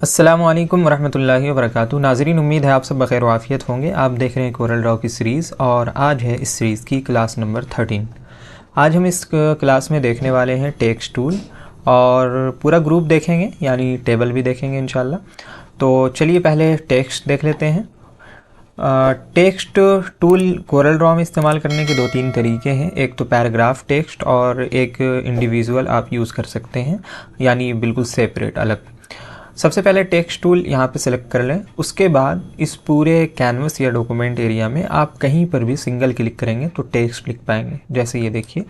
अस्सलामुअलैकुम वरहमतुल्लाहि वबरकातुहू। नाज़रीन, उम्मीद है आप सब बख़ैर वाफ़ियत होंगे। आप देख रहे हैं कोरल ड्रॉ की सीरीज़ और आज है इस सीरीज़ की क्लास नंबर 13। आज हम इस क्लास में देखने वाले हैं टेक्स्ट टूल और पूरा ग्रुप देखेंगे, यानी टेबल भी देखेंगे इंशाल्लाह। तो चलिए पहले टेक्स्ट देख लेते हैं। टेक्स्ट टूल कोरल ड्रॉ में इस्तेमाल करने के दो तीन तरीके हैं। एक तो पैराग्राफ टेक्स्ट और एक इंडिविजुअल आप यूज़ कर सकते हैं, यानी बिल्कुल सेपरेट अलग। सबसे पहले टेक्स्ट टूल यहाँ पे सिलेक्ट कर लें। उसके बाद इस पूरे कैनवस या डॉक्यूमेंट एरिया में आप कहीं पर भी सिंगल क्लिक करेंगे तो टेक्स्ट लिख पाएंगे। जैसे ये देखिए,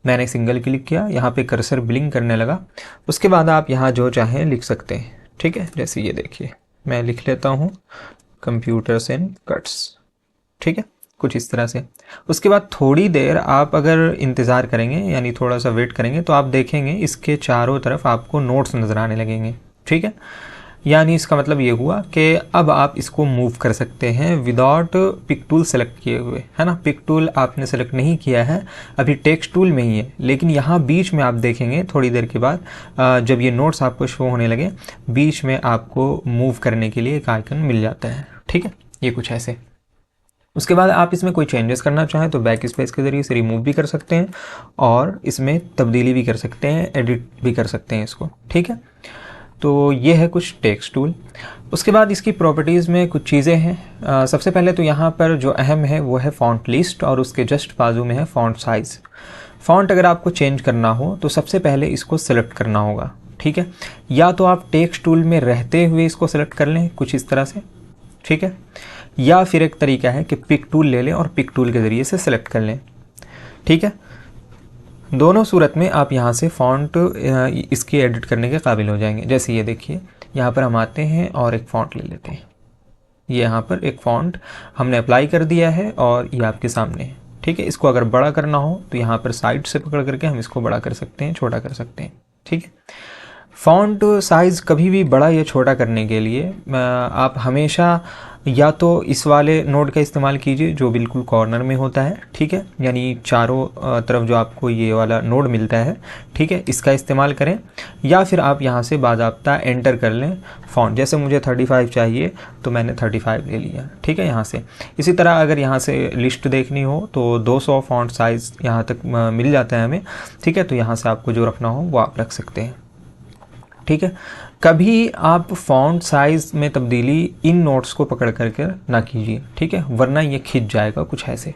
मैंने सिंगल क्लिक किया, यहाँ पे कर्सर ब्लिंक करने लगा। उसके बाद आप यहाँ जो चाहें लिख सकते हैं, ठीक है। जैसे ये देखिए, मैं लिख लेता हूँ कंप्यूटर्स एंड कट्स, ठीक है, कुछ इस तरह से। उसके बाद थोड़ी देर आप अगर इंतज़ार करेंगे, यानी थोड़ा सा वेट करेंगे, तो आप देखेंगे इसके चारों तरफ आपको नोट्स नज़र आने लगेंगे, ठीक है। यानी इसका मतलब ये हुआ कि अब आप इसको मूव कर सकते हैं विदाउट पिक टूल सेलेक्ट किए हुए, है ना। पिक टूल आपने सेलेक्ट नहीं किया है, अभी टेक्स्ट टूल में ही है। लेकिन यहाँ बीच में आप देखेंगे थोड़ी देर के बाद जब ये नोट्स आपको शो होने लगे, बीच में आपको मूव करने के लिए एक आइकन मिल जाता है, ठीक है। ये कुछ ऐसे। उसके बाद आप इसमें कोई चेंजेस करना चाहें तो बैक स्पेस के ज़रिए से रिमूव भी कर सकते हैं और इसमें तब्दीली भी कर सकते हैं, एडिट भी कर सकते हैं इसको, ठीक है। तो ये है कुछ टेक्स्ट टूल। उसके बाद इसकी प्रॉपर्टीज़ में कुछ चीज़ें हैं। सबसे पहले तो यहाँ पर जो अहम है वो है फ़ॉन्ट लिस्ट और उसके जस्ट बाजू में है फ़ॉन्ट साइज़। फ़ॉन्ट अगर आपको चेंज करना हो तो सबसे पहले इसको सेलेक्ट करना होगा, ठीक है। या तो आप टेक्स्ट टूल में रहते हुए इसको सेलेक्ट कर लें कुछ इस तरह से, ठीक है। या फिर एक तरीका है कि पिक टूल ले लें और पिक टूल के ज़रिए से सेलेक्ट कर लें, ठीक है। दोनों सूरत में आप यहाँ से फ़ॉन्ट इसकी एडिट करने के काबिल हो जाएंगे। जैसे ये देखिए, यहाँ पर हम आते हैं और एक फ़ॉन्ट ले लेते हैं। ये यहाँ पर एक फ़ॉन्ट हमने अप्लाई कर दिया है और ये आपके सामने है, ठीक है। इसको अगर बड़ा करना हो तो यहाँ पर साइड से पकड़ करके हम इसको बड़ा कर सकते हैं, छोटा कर सकते हैं, ठीक है। फ़ॉन्ट साइज़ कभी भी बड़ा या छोटा करने के लिए आप हमेशा या तो इस वाले नोड का इस्तेमाल कीजिए जो बिल्कुल कॉर्नर में होता है, ठीक है, यानी चारों तरफ जो आपको ये वाला नोड मिलता है, ठीक है, इसका इस्तेमाल करें। या फिर आप यहाँ से बाज़ाब्ता एंटर कर लें फ़ॉन्ट। जैसे मुझे 35 चाहिए तो मैंने 35 ले लिया, ठीक है, यहाँ से। इसी तरह अगर यहाँ से लिस्ट देखनी हो तो 200 फ़ॉन्ट साइज़ यहाँ तक मिल जाता है हमें, ठीक है। तो यहाँ से आपको जो रखना हो वो आप रख सकते हैं, ठीक है। कभी आप फ़ॉन्ट साइज़ में तब्दीली इन नोट्स को पकड़ करके ना कीजिए, ठीक है, वरना ये खिंच जाएगा कुछ ऐसे,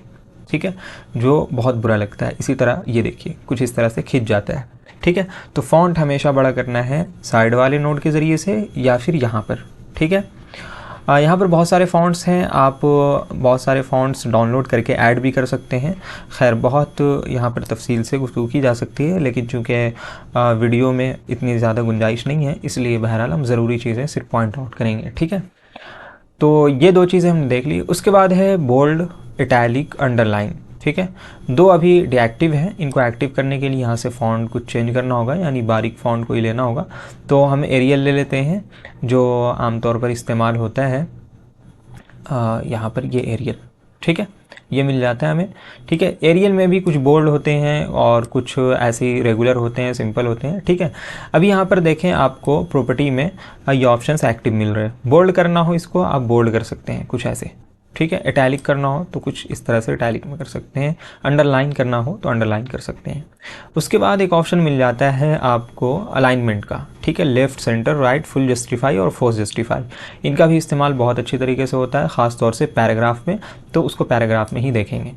ठीक है, जो बहुत बुरा लगता है। इसी तरह ये देखिए, कुछ इस तरह से खिंच जाता है, ठीक है। तो फ़ॉन्ट हमेशा बड़ा करना है साइड वाले नोट के ज़रिए से या फिर यहाँ पर, ठीक है। यहाँ पर बहुत सारे फ़ॉन्ट्स हैं, आप बहुत सारे फ़ॉन्ट्स डाउनलोड करके ऐड भी कर सकते हैं। खैर बहुत यहाँ पर तफसील से गुफ्तगू की जा सकती है, लेकिन चूँकि वीडियो में इतनी ज़्यादा गुंजाइश नहीं है, इसलिए बहरहाल हम ज़रूरी चीज़ें सिर्फ पॉइंट आउट करेंगे, ठीक है। तो ये दो चीज़ें हमने देख ली। उसके बाद है बोल्ड, इटैलिक, अंडरलाइन, ठीक है। दो अभी डीएक्टिव हैं, इनको एक्टिव करने के लिए यहाँ से फ़ॉन्ट कुछ चेंज करना होगा, यानी बारीक फ़ॉन्ट कोई लेना होगा। तो हम एरियल ले लेते हैं जो आमतौर पर इस्तेमाल होता है यहाँ पर, ये एरियल, ठीक है, ये मिल जाता है हमें, ठीक है। एरियल में भी कुछ बोल्ड होते हैं और कुछ ऐसे ही रेगुलर होते हैं, सिंपल होते हैं, ठीक है। अभी यहाँ पर देखें, आपको प्रॉपर्टी में ये ऑप्शंस एक्टिव मिल रहे हैं। बोल्ड करना हो इसको आप बोल्ड कर सकते हैं कुछ ऐसे, ठीक है। इटैलिक करना हो तो कुछ इस तरह से इटैलिक में कर सकते हैं। अंडरलाइन करना हो तो अंडरलाइन कर सकते हैं। उसके बाद एक ऑप्शन मिल जाता है आपको अलाइनमेंट का, ठीक है, left, centre, right, full justify और फोर्स जस्टिफाई। इनका भी इस्तेमाल बहुत अच्छी तरीके से होता है, ख़ास तौर से पैराग्राफ में, तो उसको पैराग्राफ में ही देखेंगे।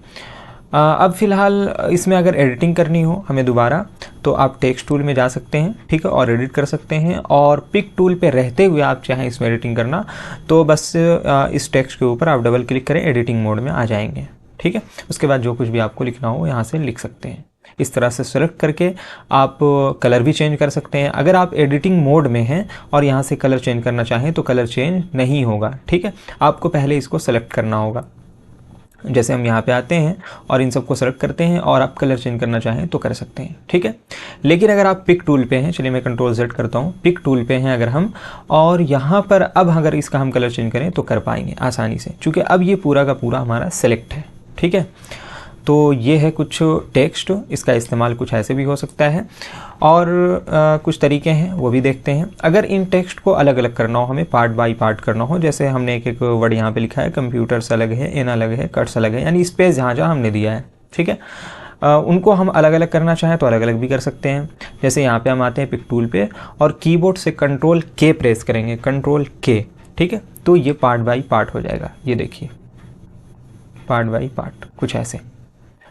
अब फ़िलहाल इसमें अगर एडिटिंग करनी हो हमें दोबारा, तो आप टेक्स्ट टूल में जा सकते हैं, ठीक है, और एडिट कर सकते हैं। और पिक टूल पे रहते हुए आप चाहें इसमें एडिटिंग करना तो बस इस टेक्स्ट के ऊपर आप डबल क्लिक करें, एडिटिंग मोड में आ जाएंगे, ठीक है। उसके बाद जो कुछ भी आपको लिखना हो यहाँ से लिख सकते हैं। इस तरह से सेलेक्ट करके आप कलर भी चेंज कर सकते हैं। अगर आप एडिटिंग मोड में हैं और यहाँ से कलर चेंज करना चाहें तो कलर चेंज नहीं होगा, ठीक है। आपको पहले इसको सेलेक्ट करना होगा। जैसे हम यहाँ पे आते हैं और इन सबको सेलेक्ट करते हैं और आप कलर चेंज करना चाहें तो कर सकते हैं, ठीक है। लेकिन अगर आप पिक टूल पे हैं, चलिए मैं कंट्रोल Z करता हूँ, पिक टूल पे हैं अगर हम, और यहाँ पर अब अगर इसका हम कलर चेंज करें तो कर पाएंगे आसानी से, क्योंकि अब ये पूरा का पूरा हमारा सेलेक्ट है, ठीक है। तो ये है कुछ टेक्स्ट, इसका इस्तेमाल कुछ ऐसे भी हो सकता है और कुछ तरीके हैं वो भी देखते हैं। अगर इन टेक्स्ट को अलग अलग करना हो, हमें पार्ट बाय पार्ट करना हो, जैसे हमने एक एक वर्ड यहाँ पे लिखा है, कंप्यूटर्स अलग है, इन अलग है, कट्स अलग है, यानी स्पेस जहाँ जहाँ हमने दिया है, ठीक है, उनको हम अलग अलग करना चाहें तो अलग अलग भी कर सकते हैं। जैसे यहाँ पे हम आते हैं पिक टूल पे और कीबोर्ड से कंट्रोल के प्रेस करेंगे, कंट्रोल के, ठीक है, तो ये पार्ट बाय पार्ट हो जाएगा। ये देखिए पार्ट बाय पार्ट कुछ ऐसे,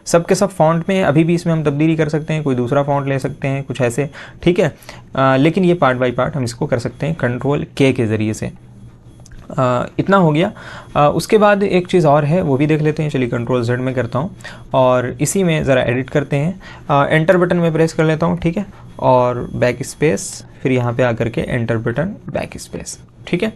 सब के सब फॉन्ट में, अभी भी इसमें हम तब्दीली कर सकते हैं, कोई दूसरा फॉन्ट ले सकते हैं कुछ ऐसे, ठीक है, लेकिन ये पार्ट बाय पार्ट हम इसको कर सकते हैं कंट्रोल के ज़रिए से। इतना हो गया। उसके बाद एक चीज़ और है वो भी देख लेते हैं। चलिए कंट्रोल Z में करता हूँ और इसी में ज़रा एडिट करते हैं। एंटर बटन में प्रेस कर लेता हूँ, ठीक है, और बैक स्पेस, फिर यहाँ पे आकर के एंटर बटन, बैक स्पेस, ठीक है।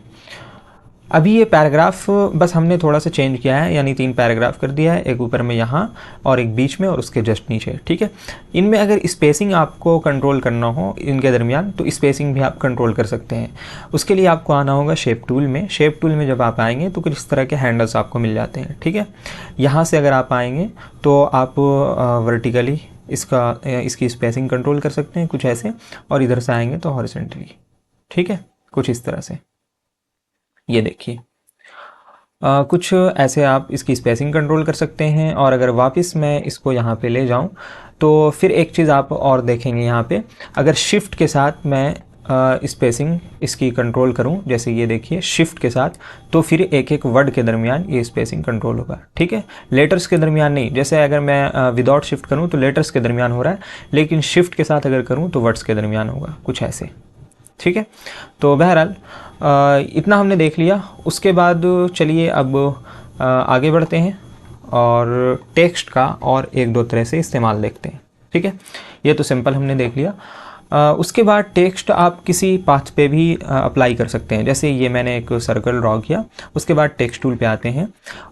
अभी ये पैराग्राफ बस हमने थोड़ा सा चेंज किया है, यानी 3 पैराग्राफ कर दिया है, एक ऊपर में यहाँ और एक बीच में और उसके जस्ट नीचे, ठीक है। इनमें अगर स्पेसिंग आपको कंट्रोल करना हो इनके दरमियान तो स्पेसिंग भी आप कंट्रोल कर सकते हैं। उसके लिए आपको आना होगा शेप टूल में। शेप टूल में जब आप आएंगे तो कुछ इस तरह के हैंडल्स आपको मिल जाते हैं, ठीक है। यहाँ से अगर आप आएंगे तो आप वर्टिकली इसकी स्पेसिंग कंट्रोल कर सकते हैं कुछ ऐसे, और इधर से आएंगे तो हॉरिजॉन्टली, ठीक है, कुछ इस तरह से। ये देखिए कुछ ऐसे आप इसकी स्पेसिंग कंट्रोल कर सकते हैं। और अगर वापस मैं इसको यहाँ पे ले जाऊँ तो फिर एक चीज़ आप और देखेंगे यहाँ पे, अगर शिफ्ट के साथ मैं स्पेसिंग इसकी कंट्रोल करूँ, जैसे ये देखिए शिफ्ट के साथ, तो फिर एक एक वर्ड के दरमियान ये स्पेसिंग कंट्रोल होगा, ठीक है, लेटर्स के दरमियान नहीं। जैसे अगर मैं विदाउट शिफ्ट करूँ तो लेटर्स के दरमियान हो रहा है, लेकिन शिफ्ट के साथ अगर करूँ तो वर्ड्स के दरमियान होगा, कुछ ऐसे, ठीक है। तो बहरहाल इतना हमने देख लिया। उसके बाद चलिए अब आगे बढ़ते हैं और टेक्स्ट का और एक दो तरह से इस्तेमाल देखते हैं, ठीक है। ये तो सिंपल हमने देख लिया। उसके बाद टेक्स्ट आप किसी पाथ पे भी अप्लाई कर सकते हैं। जैसे ये मैंने एक सर्कल ड्रॉ किया, उसके बाद टेक्स्ट टूल पे आते हैं,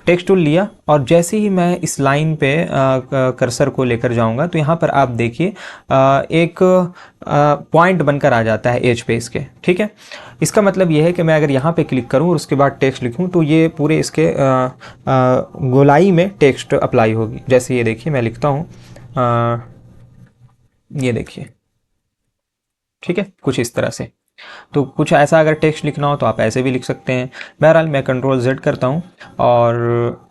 टेक्स्ट टूल लिया और जैसे ही मैं इस लाइन पे कर्सर को लेकर जाऊंगा तो यहाँ पर आप देखिए एक पॉइंट बनकर आ जाता है एज पे इसके, ठीक है। इसका मतलब ये है कि मैं अगर यहाँ पे क्लिक करूँ और उसके बाद टेक्स्ट लिखूँ तो ये पूरे इसके गोलाई में टेक्स्ट अप्लाई होगी। जैसे ये देखिए मैं लिखता हूँ, ये देखिए, ठीक है, कुछ इस तरह से। तो कुछ ऐसा अगर टेक्स्ट लिखना हो तो आप ऐसे भी लिख सकते हैं। बहरहाल मैं कंट्रोल Z करता हूँ और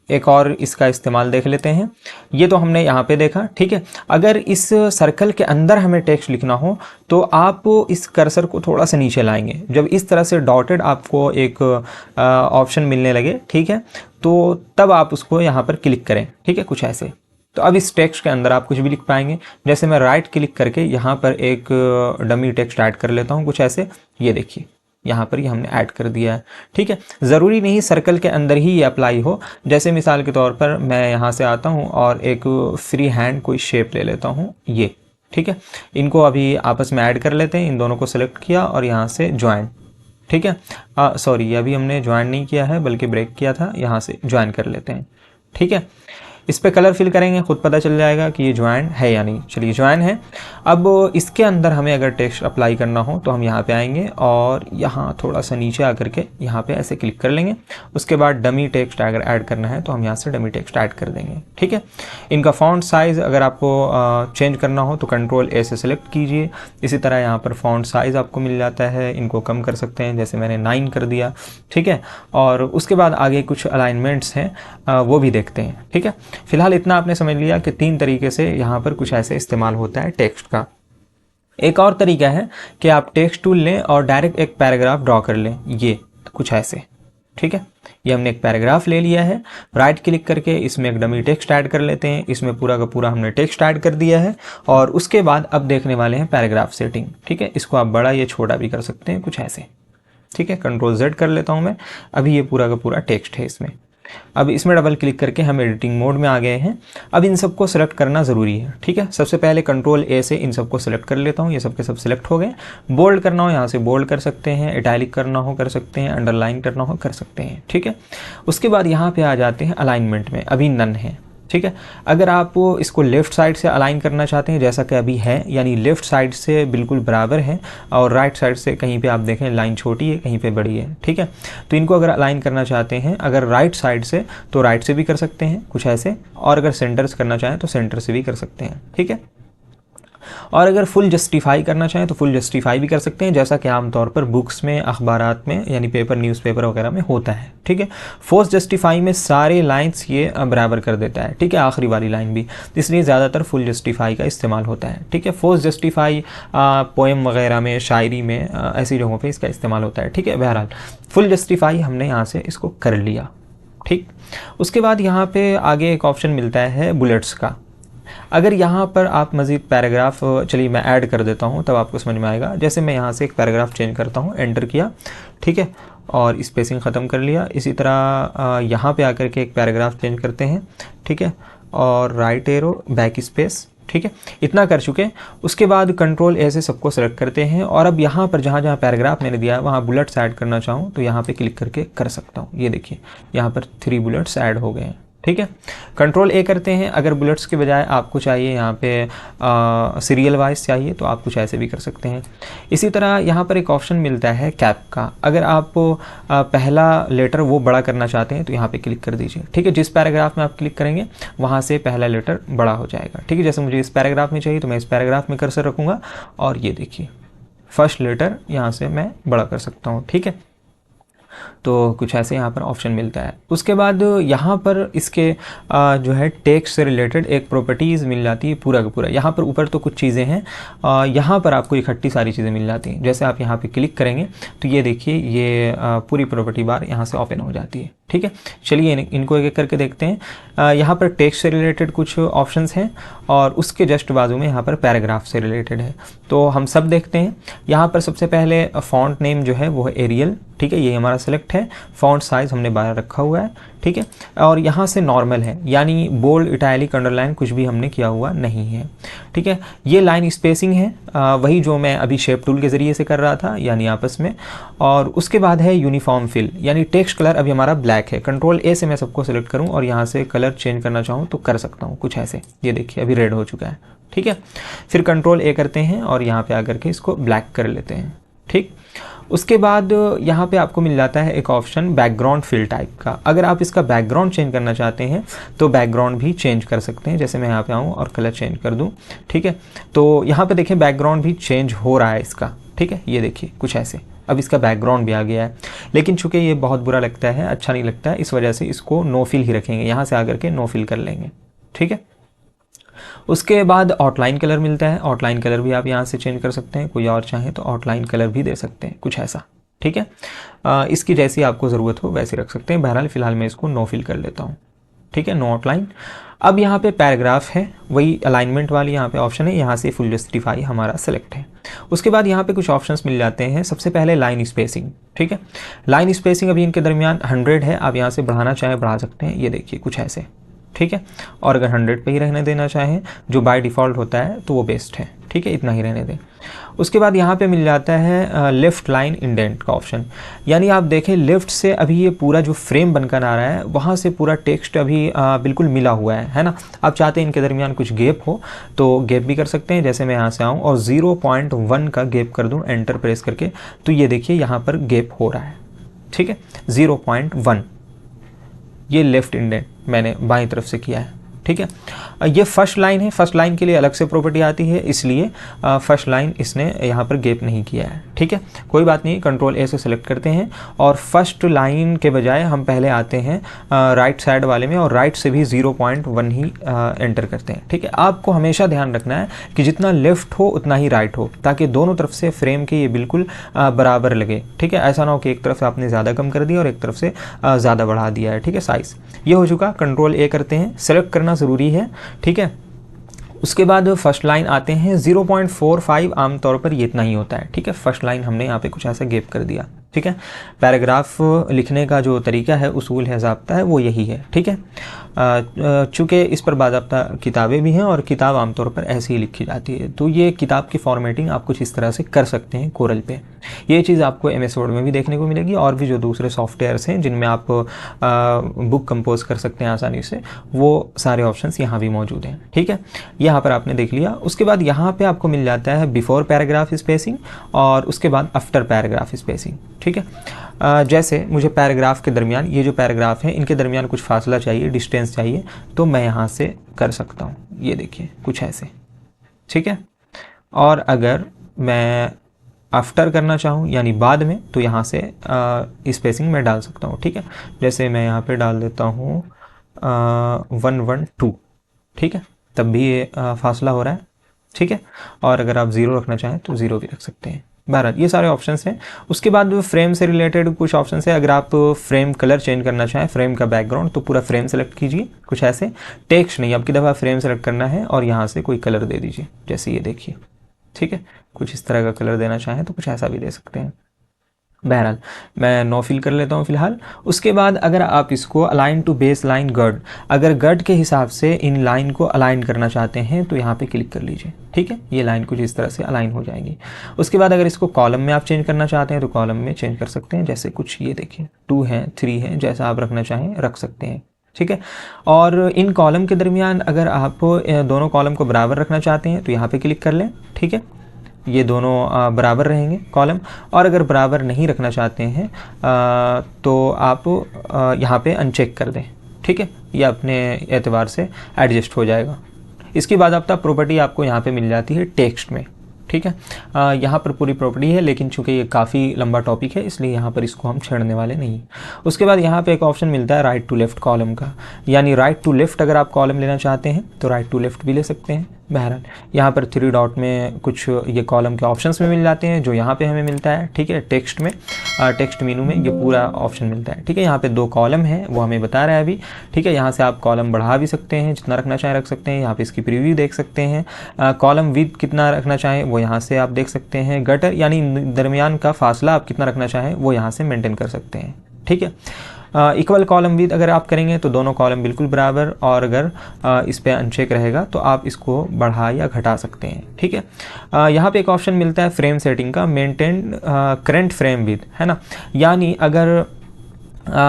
एक और इसका इस्तेमाल देख लेते हैं। ये तो हमने यहाँ पे देखा, ठीक है। अगर इस सर्कल के अंदर हमें टेक्स्ट लिखना हो तो आप इस कर्सर को थोड़ा सा नीचे लाएंगे। जब इस तरह से डॉटेड आपको एक ऑप्शन मिलने लगे, ठीक है, तो तब आप उसको यहाँ पर क्लिक करें, ठीक है, कुछ ऐसे। तो अब इस टेक्स्ट के अंदर आप कुछ भी लिख पाएंगे। जैसे मैं राइट क्लिक करके यहाँ पर एक डमी टेक्स्ट ऐड कर लेता हूँ, कुछ ऐसे। ये देखिए यहाँ पर ये हमने ऐड कर दिया है, ठीक है। ज़रूरी नहीं सर्कल के अंदर ही ये अप्लाई हो। जैसे मिसाल के तौर पर मैं यहाँ से आता हूँ और एक फ्री हैंड कोई शेप ले लेता हूँ, ये, ठीक है। इनको अभी आपस में ऐड कर लेते हैं। इन दोनों को सेलेक्ट किया और यहाँ से ज्वाइन, ठीक है। सॉरी, अभी हमने ज्वाइन नहीं किया है बल्कि ब्रेक किया था, यहाँ से ज्वाइन कर लेते हैं, ठीक है। इस पे कलर फिल करेंगे, खुद पता चल जाएगा कि ये ज्वाइन है या नहीं। चलिए ज्वाइन है। अब इसके अंदर हमें अगर टेक्स्ट अप्लाई करना हो तो हम यहाँ पे आएंगे और यहाँ थोड़ा सा नीचे आकर के यहाँ पे ऐसे क्लिक कर लेंगे। उसके बाद डमी टेक्स्ट अगर ऐड करना है तो हम यहाँ से डमी टेक्स्ट ऐड कर देंगे, ठीक है। इनका फॉन्ट साइज़ अगर आपको चेंज करना हो तो कंट्रोल A से सिलेक्ट कीजिए। इसी तरह यहाँ पर फॉन्ट साइज़ आपको मिल जाता है, इनको कम कर सकते हैं, जैसे मैंने 9 कर दिया, ठीक है। और उसके बाद आगे कुछ अलाइनमेंट्स हैं वो भी देखते हैं, ठीक है। फिलहाल इतना आपने समझ लिया कि 3 तरीके से यहाँ पर कुछ ऐसे इस्तेमाल होता है टेक्स्ट का। एक और तरीका है कि आप टेक्स्ट टूल लें और डायरेक्ट एक पैराग्राफ ड्रॉ कर लें, ये कुछ ऐसे, ठीक है। ये हमने एक पैराग्राफ ले लिया है, राइट क्लिक करके इसमें एक डमी टेक्स्ट ऐड कर लेते हैं। इसमें पूरा का पूरा हमने टेक्स्ट ऐड कर दिया है और उसके बाद अब देखने वाले हैं पैराग्राफ सेटिंग, ठीक है। इसको आप बड़ा या छोटा भी कर सकते हैं, कुछ ऐसे, ठीक है। कंट्रोल Z कर लेता हूँ मैं। अभी ये पूरा का पूरा टेक्स्ट है इसमें। अब इसमें डबल क्लिक करके हम एडिटिंग मोड में आ गए हैं। अब इन सबको सेलेक्ट करना ज़रूरी है, ठीक है। सबसे पहले कंट्रोल A से इन सबको सेलेक्ट कर लेता हूँ। ये सब के सब सेलेक्ट हो गए। बोल्ड करना हो यहाँ से बोल्ड कर सकते हैं, इटैलिक करना हो कर सकते हैं, अंडरलाइन करना हो कर सकते हैं, ठीक है। उसके बाद यहाँ पे आ जाते हैं अलाइनमेंट में। अभी नन है, ठीक है। अगर आप इसको लेफ़्ट साइड से अलाइन करना चाहते हैं जैसा कि अभी है, यानी लेफ़्ट साइड से बिल्कुल बराबर है और राइट साइड से कहीं पे आप देखें लाइन छोटी है कहीं पे बड़ी है, ठीक है। तो इनको अगर अलाइन करना चाहते हैं अगर राइट साइड से तो राइट से भी कर सकते हैं कुछ ऐसे, और अगर सेंटर से करना चाहें तो सेंटर से भी कर सकते हैं, ठीक है। और अगर फुल जस्टिफाई करना चाहें तो फुल जस्टिफाई भी कर सकते हैं, जैसा कि आमतौर पर बुक्स में, अखबारात में, यानी पेपर, न्यूज़पेपर वगैरह में होता है, ठीक है। फोर्स जस्टिफाई में सारे लाइंस ये बराबर कर देता है, ठीक है, आखिरी वाली लाइन भी, इसलिए ज़्यादातर फुल जस्टिफाई का इस्तेमाल होता है, ठीक है। फोर्स जस्टिफाई पोएम वगैरह में, शायरी में, ऐसी जगहों पर इसका इस्तेमाल होता है, ठीक है। बहरहाल फुल जस्टिफाई हमने यहाँ से इसको कर लिया, ठीक। उसके बाद यहाँ पे आगे एक ऑप्शन मिलता है बुलेट्स का। अगर यहाँ पर आप मज़ीद पैराग्राफ, चलिए मैं ऐड कर देता हूँ तब आपको समझ में आएगा। जैसे मैं यहाँ से एक पैराग्राफ चेंज करता हूँ, एंटर किया, ठीक है, और स्पेसिंग ख़त्म कर लिया। इसी तरह यहाँ पे आकर के एक पैराग्राफ चेंज करते हैं, ठीक है, और राइट एरो, बैक स्पेस, ठीक है, इतना कर चुके। उसके बाद कंट्रोल ए से सबको सेलेक्ट करते हैं और अब यहाँ पर जहाँ जहाँ पैराग्राफ मैंने दिया है वहाँ बुलेट्स ऐड करना चाहूँ तो यहाँ पे क्लिक करके कर सकता हूँ। ये देखिए यहाँ पर 3 बुलेट्स ऐड हो गए हैं, ठीक है। कंट्रोल ए करते हैं। अगर बुलेट्स के बजाय आपको चाहिए यहाँ पे सीरियल वाइज चाहिए तो आप कुछ ऐसे भी कर सकते हैं। इसी तरह यहाँ पर एक ऑप्शन मिलता है कैप का। अगर आप पहला लेटर वो बड़ा करना चाहते हैं तो यहाँ पे क्लिक कर दीजिए, ठीक है। जिस पैराग्राफ में आप क्लिक करेंगे वहाँ से पहला लेटर बड़ा हो जाएगा, ठीक है। जैसे मुझे इस पैराग्राफ में चाहिए तो मैं इस पैराग्राफ में कर्सर रखूँगा और ये देखिए फर्स्ट लेटर यहाँ से मैं बड़ा कर सकता हूँ, ठीक है। तो कुछ ऐसे यहाँ पर ऑप्शन मिलता है। उसके बाद यहाँ पर इसके जो है टेक्स्ट से रिलेटेड एक प्रॉपर्टीज़ मिल जाती है पूरा का पूरा। यहाँ पर ऊपर तो कुछ चीज़ें हैं, यहाँ पर आपको इकट्ठी सारी चीज़ें मिल जाती हैं। जैसे आप यहाँ पे क्लिक करेंगे तो ये देखिए ये पूरी प्रॉपर्टी बार यहाँ से ओपन हो जाती है, ठीक है। चलिए इनको एक एक करके देखते हैं। यहाँ पर टेक्स्ट से रिलेटेड कुछ ऑप्शंस हैं और उसके जस्ट बाजू में यहाँ पर पैराग्राफ से रिलेटेड है, तो हम सब देखते हैं। यहाँ पर सबसे पहले फ़ॉन्ट नेम जो है वो है एरियल, ठीक है, ये हमारा सेलेक्ट है। फ़ॉन्ट साइज़ हमने 12 रखा हुआ है, ठीक है। और यहाँ से नॉर्मल है, यानी बोल्ड, इटैलिक, अंडरलाइन कुछ भी हमने किया हुआ नहीं है, ठीक है। ये लाइन स्पेसिंग है वही जो मैं अभी शेप टूल के ज़रिए से कर रहा था, यानी आपस में। और उसके बाद है यूनिफॉर्म फिल, यानी टेक्स्ट कलर अभी हमारा ब्लैक है। कंट्रोल ए से मैं सबको सेलेक्ट करूँ और यहाँ से कलर चेंज करना चाहूँ तो कर सकता हूँ कुछ ऐसे। ये देखिए अभी रेड हो चुका है, ठीक है। फिर कंट्रोल ए करते हैं और यहाँ पे आकर के इसको ब्लैक कर लेते हैं, ठीक। उसके बाद यहाँ पे आपको मिल जाता है एक ऑप्शन बैकग्राउंड फिल टाइप का। अगर आप इसका बैकग्राउंड चेंज करना चाहते हैं तो बैकग्राउंड भी चेंज कर सकते हैं। जैसे मैं यहाँ पे आऊँ और कलर चेंज कर दूँ, ठीक है। तो यहाँ पे देखें बैकग्राउंड भी चेंज हो रहा है इसका, ठीक है। ये देखिए कुछ ऐसे अब इसका बैकग्राउंड भी आ गया है, लेकिन चूंकि ये बहुत बुरा लगता है, अच्छा नहीं लगता है, इस वजह से इसको नो फिल ही रखेंगे। यहाँ से आकर के नो फिल कर लेंगे, ठीक है। उसके बाद आउटलाइन कलर मिलता है। आउटलाइन कलर भी आप यहाँ से चेंज कर सकते हैं, कोई और चाहे तो आउटलाइन कलर भी दे सकते हैं कुछ ऐसा, ठीक है। इसकी जैसी आपको ज़रूरत हो वैसे रख सकते हैं। बहरहाल फ़िलहाल मैं इसको नो फिल कर लेता हूँ, ठीक है, नो आउटलाइन। अब यहाँ पे पैराग्राफ है, वही अलाइनमेंट वाली यहाँ पे ऑप्शन है, यहाँ से फुल जस्टिफाई हमारा सेलेक्ट है। उसके बाद यहाँ पे कुछ ऑप्शंस मिल जाते हैं। सबसे पहले लाइन स्पेसिंग, ठीक है। लाइन स्पेसिंग अभी इनके दरमियान 100 है, आप यहाँ से बढ़ाना चाहें बढ़ा सकते हैं। ये देखिए कुछ ऐसे, ठीक है। और अगर 100 पे ही रहने देना चाहें जो बाय डिफ़ॉल्ट होता है तो वो बेस्ट है, ठीक है, इतना ही रहने दें। उसके बाद यहाँ पे मिल जाता है लेफ़्ट लाइन इंडेंट का ऑप्शन, यानी आप देखें लेफ़्ट से अभी ये पूरा जो फ्रेम बनकर आ रहा है वहाँ से पूरा टेक्स्ट अभी बिल्कुल मिला हुआ है ना। आप चाहते हैं इनके दरमियान कुछ गैप हो तो गैप भी कर सकते हैं। जैसे मैं यहाँ से आऊँ और 0.1 का गैप कर दूँ एंटर प्रेस करके, तो ये देखिए यहाँ पर गैप हो रहा है, ठीक है, 0.1। ये लेफ़्ट इंडेंट मैंने बाईं तरफ से किया है, ठीक है। ये फर्स्ट लाइन है, फर्स्ट लाइन के लिए अलग से प्रॉपर्टी आती है, इसलिए फर्स्ट लाइन इसने यहाँ पर गैप नहीं किया है, ठीक है। कोई बात नहीं, कंट्रोल ए से सेलेक्ट करते हैं और फर्स्ट लाइन के बजाय हम पहले आते हैं राइट साइड वाले में और राइट से भी 0.1 ही एंटर करते हैं, ठीक है। आपको हमेशा ध्यान रखना है कि जितना लेफ्ट हो उतना ही राइट हो, ताकि दोनों तरफ से फ्रेम के ये बिल्कुल बराबर लगे, ठीक है। ऐसा ना हो कि एक तरफ आपने ज़्यादा कम कर दिया और एक तरफ से ज़्यादा बढ़ा दिया है, ठीक है, साइज़। ये हो चुका। कंट्रोल ए करते हैं, सेलेक्ट करना ज़रूरी है, ठीक है। उसके बाद फर्स्ट लाइन आते हैं 0.45, आमतौर पर ये इतना ही होता है, ठीक है। फर्स्ट लाइन हमने यहाँ पे कुछ ऐसा गैप कर दिया, ठीक है। पैराग्राफ लिखने का जो तरीका है, उसूल है, ज़ाब्ता है, वो यही है, ठीक है। चूँकि इस पर बाज़ाब्ता किताबें भी हैं और किताब आमतौर पर ऐसे ही लिखी जाती है, तो ये किताब की फॉर्मेटिंग आप कुछ इस तरह से कर सकते हैं कोरल पे। ये चीज़ आपको MS वर्ड में भी देखने को मिलेगी, और भी जो दूसरे सॉफ्टवेयर्स हैं जिनमें आप बुक कंपोज कर सकते हैं आसानी से, वो सारे ऑप्शंस यहाँ भी मौजूद हैं। ठीक है, यहाँ पर आपने देख लिया। उसके बाद यहाँ पे आपको मिल जाता है बिफोर पैराग्राफ स्पेसिंग और उसके बाद आफ्टर पैराग्राफ स्पेसिंग। ठीक है, जैसे मुझे पैराग्राफ के दरमियान, ये जो पैराग्राफ है इनके दरमियान कुछ फासला चाहिए, डिस्टेंस चाहिए, तो मैं यहाँ से कर सकता हूँ। ये देखिए कुछ ऐसे। ठीक है, और अगर मैं आफ्टर करना चाहूँ यानी बाद में, तो यहाँ से स्पेसिंग मैं डाल सकता हूँ। ठीक है, जैसे मैं यहाँ पे डाल देता हूँ 112। ठीक है, तब भी ये फासला हो रहा है। ठीक है, और अगर आप 0 रखना चाहें तो 0 भी रख सकते हैं। बहरहाल ये सारे ऑप्शंस हैं। उसके बाद फ्रेम से रिलेटेड कुछ ऑप्शंस है। अगर आप फ्रेम कलर चेंज करना चाहें, फ्रेम का बैकग्राउंड, तो पूरा फ्रेम सेलेक्ट कीजिए, कुछ ऐसे। टेक्स्ट नहीं, अब की दफ़ा फ्रेम सेलेक्ट करना है और यहाँ से कोई कलर दे दीजिए, जैसे ये देखिए। ठीक है, कुछ इस तरह का कलर देना चाहें तो कुछ ऐसा भी दे सकते हैं। बहरहाल मैं नो फिल कर लेता हूँ फ़िलहाल। उसके बाद अगर आप इसको अलाइन टू बेस लाइन गर्ड, अगर गर्ड के हिसाब से इन लाइन को अलाइन करना चाहते हैं तो यहाँ पे क्लिक कर लीजिए। ठीक है, ये लाइन कुछ इस तरह से अलाइन हो जाएगी। उसके बाद अगर इसको कॉलम में आप चेंज करना चाहते हैं तो कॉलम में चेंज कर सकते हैं, जैसे कुछ ये देखिए 2 है 3 है, जैसा आप रखना चाहें रख सकते हैं। ठीक है, और इन कॉलम के दरमियान अगर आप दोनों कॉलम को बराबर रखना चाहते हैं तो यहाँ पे क्लिक कर लें। ठीक है, ये दोनों बराबर रहेंगे कॉलम, और अगर बराबर नहीं रखना चाहते हैं तो आप यहाँ पे अनचेक कर दें। ठीक है, ये अपने एतबार से एडजस्ट हो जाएगा। इसकी बाकायदा प्रॉपर्टी आपको यहाँ पे मिल जाती है टेक्स्ट में। ठीक है, यहाँ पर पूरी प्रॉपर्टी है, लेकिन चूंकि ये काफ़ी लंबा टॉपिक है इसलिए यहाँ पर इसको हम छेड़ने वाले नहीं। उसके बाद यहाँ पे एक ऑप्शन मिलता है राइट टू लेफ़्ट कॉलम का, यानी राइट टू लेफ़्ट अगर आप कॉलम लेना चाहते हैं तो राइट टू लेफ़्ट भी ले सकते हैं। बहरहाल यहाँ पर 3 डॉट में कुछ ये कॉलम के ऑप्शंस में मिल जाते हैं, जो यहाँ पे हमें मिलता है। ठीक है, टेक्स्ट में, टेक्स्ट मेनू में ये पूरा ऑप्शन मिलता है। ठीक है, यहाँ पे 2 कॉलम है वो हमें बता रहा है अभी। ठीक है, यहाँ से आप कॉलम बढ़ा भी सकते हैं, जितना रखना चाहें रख सकते हैं। यहाँ पे इसकी प्रीव्यू देख सकते हैं। कॉलम विड्थ कितना रखना चाहें वो यहाँ से आप देख सकते हैं। गटर यानी दरमियान का फासला आप कितना रखना चाहें वो यहाँ से मेंटेन कर सकते हैं। ठीक है, इक्वल कॉलम विद अगर आप करेंगे तो दोनों कॉलम बिल्कुल बराबर, और अगर इस पे अनचेक रहेगा तो आप इसको बढ़ा या घटा सकते हैं। ठीक है, यहाँ पे एक ऑप्शन मिलता है फ्रेम सेटिंग का, मेंटेन करंट फ्रेम विद, है ना, यानी अगर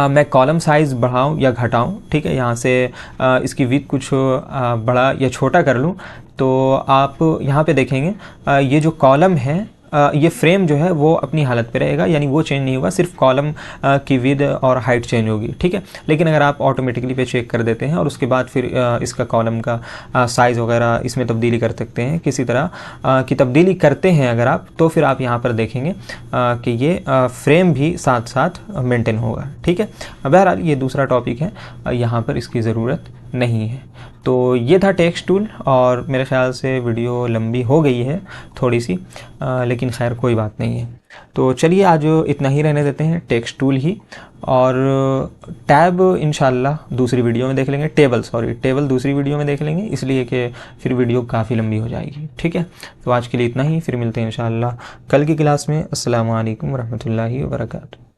मैं कॉलम साइज़ बढ़ाऊं या घटाऊं, ठीक है, यहाँ से इसकी विड्थ कुछ बड़ा या छोटा कर लूं, तो आप यहाँ पे देखेंगे ये जो कॉलम है ये फ्रेम जो है वो अपनी हालत पे रहेगा, यानी वो चेंज नहीं होगा, सिर्फ कॉलम की विड्थ और हाइट चेंज होगी। ठीक है, लेकिन अगर आप ऑटोमेटिकली पे चेक कर देते हैं और उसके बाद फिर इसका कॉलम का साइज़ वगैरह इसमें तब्दीली कर सकते हैं, किसी तरह की तब्दीली करते हैं अगर आप, तो फिर आप यहाँ पर देखेंगे कि ये फ्रेम भी साथ साथ मेंटेन होगा। ठीक है, बहरहाल ये दूसरा टॉपिक है, यहाँ पर इसकी ज़रूरत नहीं है। तो ये था टेक्स्ट टूल, और मेरे ख्याल से वीडियो लंबी हो गई है थोड़ी सी, लेकिन खैर कोई बात नहीं है। तो चलिए आज इतना ही रहने देते हैं, टेक्स्ट टूल ही, और टैब इंशाल्लाह दूसरी वीडियो में देख लेंगे, टेबल दूसरी वीडियो में देख लेंगे, इसलिए कि फिर वीडियो काफ़ी लंबी हो जाएगी। ठीक है, तो आज के लिए इतना ही, फिर मिलते हैं इंशाल्लाह कल की क्लास में। अस्सलामु अलैकुम रहमतुल्लाहि व बरकातुहू।